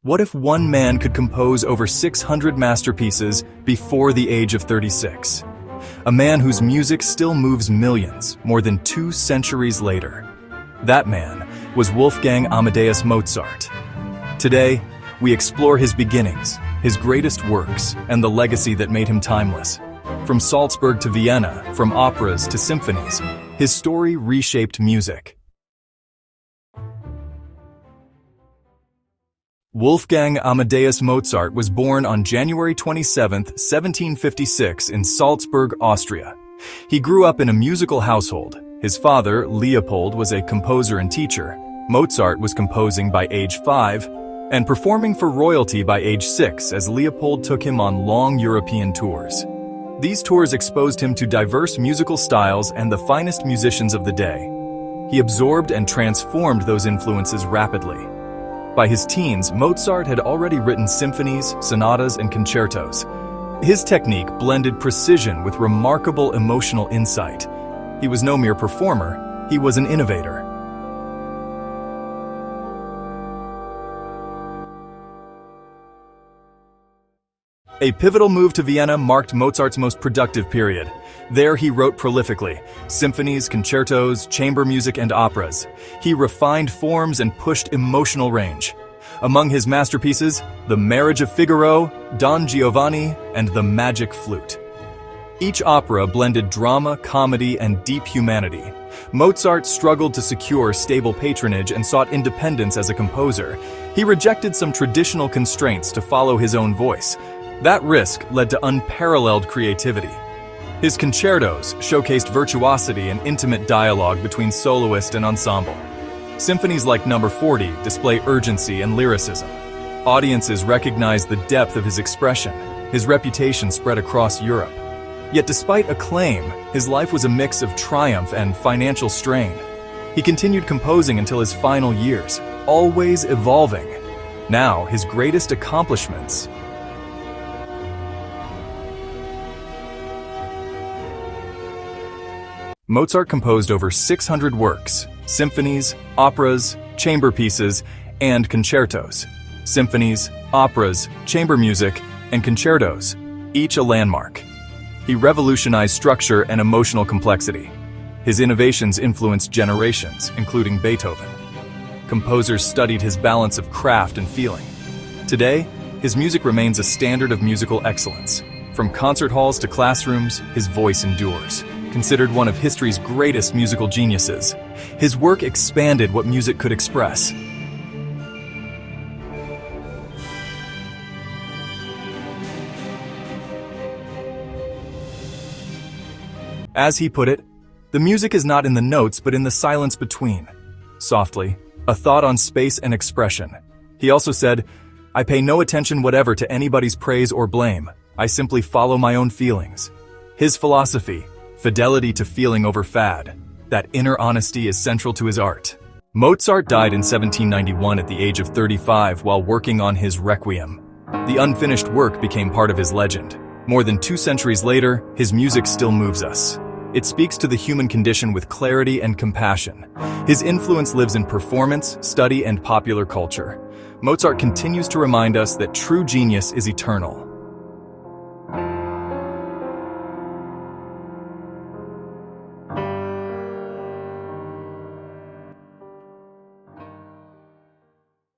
What if one man could compose over 600 masterpieces before the age of 36? A man whose music still moves millions more than 2 centuries later. That man was Wolfgang Amadeus Mozart. Today, we explore his beginnings, his greatest works, and the legacy that made him timeless. From Salzburg to Vienna, from operas to symphonies, his story reshaped music. Wolfgang Amadeus Mozart was born on January 27, 1756 in Salzburg, Austria. He grew up in a musical household. His father, Leopold, was a composer and teacher. Mozart was composing by age 5 and performing for royalty by age 6 as Leopold took him on long European tours. These tours exposed him to diverse musical styles and the finest musicians of the day. He absorbed and transformed those influences rapidly. By his teens, Mozart had already written symphonies, sonatas, and concertos. His technique blended precision with remarkable emotional insight. He was no mere performer, he was an innovator. A pivotal move to Vienna marked Mozart's most productive period. There he wrote prolifically, symphonies, concertos, chamber music, and operas. He refined forms and pushed emotional range. Among his masterpieces, The Marriage of Figaro, Don Giovanni, and The Magic Flute. Each opera blended drama, comedy, and deep humanity. Mozart struggled to secure stable patronage and sought independence as a composer. He rejected some traditional constraints to follow his own voice. That risk led to unparalleled creativity. His concertos showcased virtuosity and intimate dialogue between soloist and ensemble. Symphonies like No. 40 display urgency and lyricism. Audiences recognized the depth of his expression. His reputation spread across Europe. Yet despite acclaim, his life was a mix of triumph and financial strain. He continued composing until his final years, always evolving. Now, his greatest accomplishments. Mozart composed over 600 works, symphonies, operas, chamber pieces, and concertos. Symphonies, operas, chamber music, and concertos, each a landmark. He revolutionized structure and emotional complexity. His innovations influenced generations, including Beethoven. Composers studied his balance of craft and feeling. Today, his music remains a standard of musical excellence. From concert halls to classrooms, his voice endures. Considered one of history's greatest musical geniuses, his work expanded what music could express. As he put it, the music is not in the notes but in the silence between. Softly, a thought on space and expression. He also said, "I pay no attention whatever to anybody's praise or blame. I simply follow my own feelings." His philosophy, fidelity to feeling over fad. That inner honesty is central to his art. Mozart died in 1791 at the age of 35 while working on his Requiem. The unfinished work became part of his legend. More than 2 centuries later, his music still moves us. It speaks to the human condition with clarity and compassion. His influence lives in performance, study, and popular culture. Mozart continues to remind us that true genius is eternal.